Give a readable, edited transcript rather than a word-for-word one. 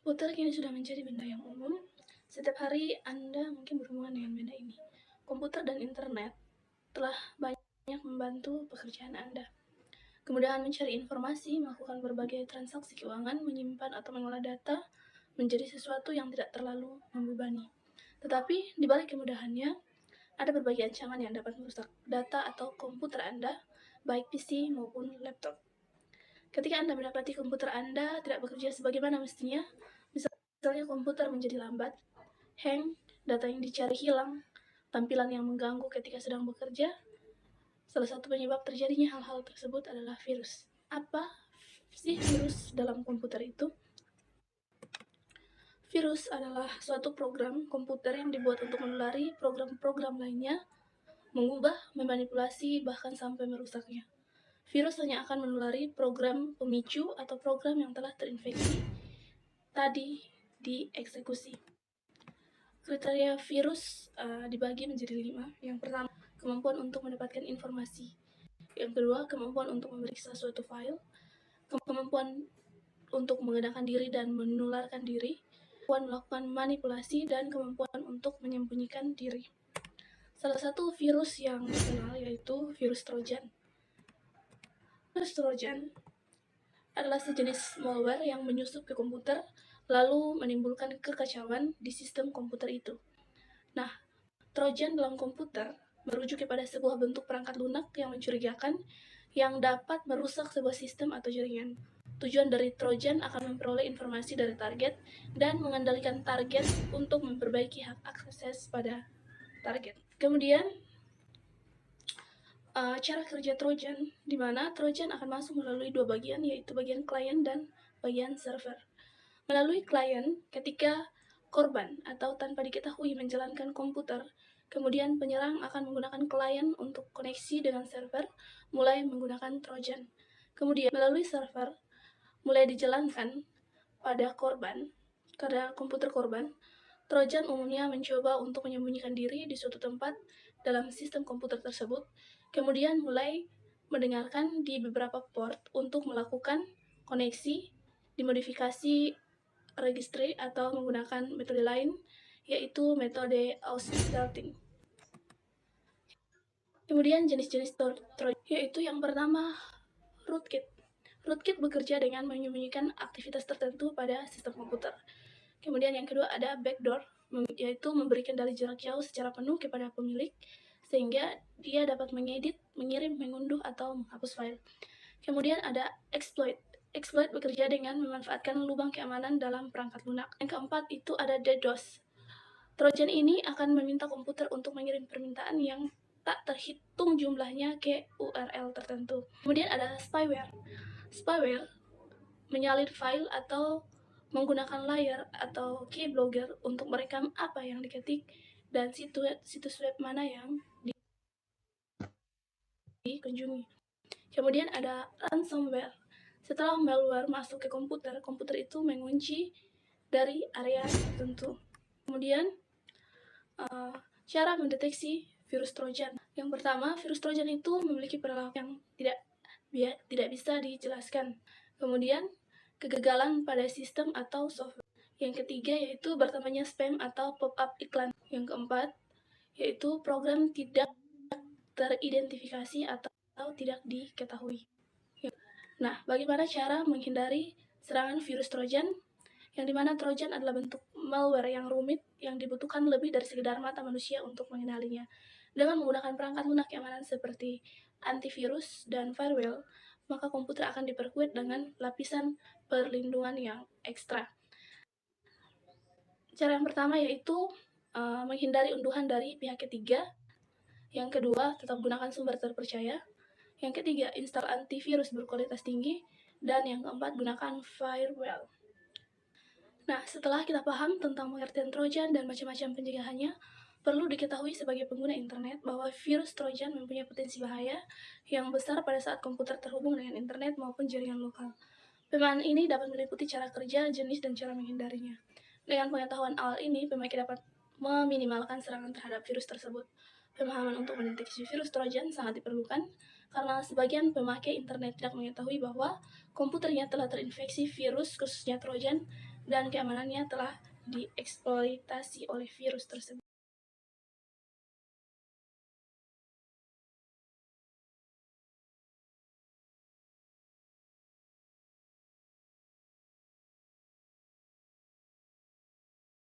Komputer kini sudah menjadi benda yang umum. Setiap hari Anda mungkin berhubungan dengan benda ini. Komputer dan internet telah banyak membantu pekerjaan Anda. Kemudahan mencari informasi, melakukan berbagai transaksi keuangan, menyimpan atau mengolah data menjadi sesuatu yang tidak terlalu membebani. Tetapi di balik kemudahannya, ada berbagai ancaman yang dapat merusak data atau komputer Anda, baik PC maupun laptop. Ketika Anda mendapati komputer Anda tidak bekerja sebagaimana mestinya, misalnya komputer menjadi lambat, hang, data yang dicari hilang, tampilan yang mengganggu ketika sedang bekerja, salah satu penyebab terjadinya hal-hal tersebut adalah virus. Apa sih virus dalam komputer itu? Virus adalah suatu program komputer yang dibuat untuk menulari program-program lainnya, mengubah, memanipulasi, bahkan sampai merusaknya. Virus hanya akan menulari program pemicu atau program yang telah terinfeksi tadi dieksekusi. Kriteria virus dibagi menjadi 5. Yang pertama, kemampuan untuk mendapatkan informasi. Yang kedua, kemampuan untuk memeriksa suatu file. Kemampuan untuk mengenakan diri dan menularkan diri. Kemampuan melakukan manipulasi dan kemampuan untuk menyembunyikan diri. Salah satu virus yang terkenal yaitu virus Trojan. Virus Trojan adalah sejenis malware yang menyusup ke komputer lalu menimbulkan kekacauan di sistem komputer itu. Nah, Trojan dalam komputer merujuk kepada sebuah bentuk perangkat lunak yang mencurigakan yang dapat merusak sebuah sistem atau jaringan. Tujuan dari Trojan akan memperoleh informasi dari target dan mengendalikan target untuk memperbaiki hak akses pada target. Kemudian, cara kerja Trojan, di mana Trojan akan masuk melalui dua bagian, yaitu bagian klien dan bagian server. Melalui klien, ketika korban atau tanpa diketahui menjalankan komputer, kemudian penyerang akan menggunakan klien untuk koneksi dengan server, mulai menggunakan Trojan. Kemudian melalui server, mulai dijalankan pada korban, pada komputer korban, Trojan umumnya mencoba untuk menyembunyikan diri di suatu tempat dalam sistem komputer tersebut, kemudian mulai mendengarkan di beberapa port untuk melakukan koneksi, dimodifikasi registry atau menggunakan metode lain, yaitu metode ausculting. Kemudian jenis-jenis Trojan, yaitu yang pertama rootkit. Rootkit bekerja dengan menyembunyikan aktivitas tertentu pada sistem komputer. Kemudian yang kedua ada backdoor, yaitu memberikan kendali jarak jauh secara penuh kepada pemilik, sehingga dia dapat mengedit, mengirim, mengunduh, atau menghapus file. Kemudian ada exploit. Exploit bekerja dengan memanfaatkan lubang keamanan dalam perangkat lunak. Yang keempat itu ada DDoS. Trojan ini akan meminta komputer untuk mengirim permintaan yang tak terhitung jumlahnya ke URL tertentu. Kemudian ada spyware. Spyware menyalin file atau menggunakan layar atau keylogger untuk merekam apa yang diketik dan situs web mana yang dikunjungi. Kemudian ada ransomware. Setelah malware masuk ke komputer, komputer itu mengunci dari area tertentu. Kemudian cara mendeteksi virus Trojan. Yang pertama, virus Trojan itu memiliki perilaku yang tidak bisa dijelaskan. Kemudian kegagalan pada sistem atau software. Yang ketiga yaitu bertambahnya spam atau pop-up iklan. Yang keempat yaitu program tidak teridentifikasi atau tidak diketahui. Nah, bagaimana cara menghindari serangan virus Trojan? Yang dimana Trojan adalah bentuk malware yang rumit yang dibutuhkan lebih dari sekedar mata manusia untuk mengenalinya. Dengan menggunakan perangkat lunak keamanan seperti antivirus dan firewall, maka komputer akan diperkuat dengan lapisan perlindungan yang ekstra. Cara yang pertama yaitu menghindari unduhan dari pihak ketiga. Yang kedua, tetap gunakan sumber terpercaya. Yang ketiga, install antivirus berkualitas tinggi. Dan yang keempat, gunakan firewall. Nah, setelah kita paham tentang pengertian Trojan dan macam-macam pencegahannya, perlu diketahui sebagai pengguna internet bahwa virus Trojan mempunyai potensi bahaya yang besar pada saat komputer terhubung dengan internet maupun jaringan lokal. Pemahaman ini dapat meliputi cara kerja, jenis, dan cara menghindarinya. Dengan pengetahuan awal ini, pemakai dapat meminimalkan serangan terhadap virus tersebut. Pemahaman untuk mendeteksi virus Trojan sangat diperlukan karena sebagian pemakai internet tidak mengetahui bahwa komputernya telah terinfeksi virus, khususnya Trojan, dan keamanannya telah dieksploitasi oleh virus tersebut.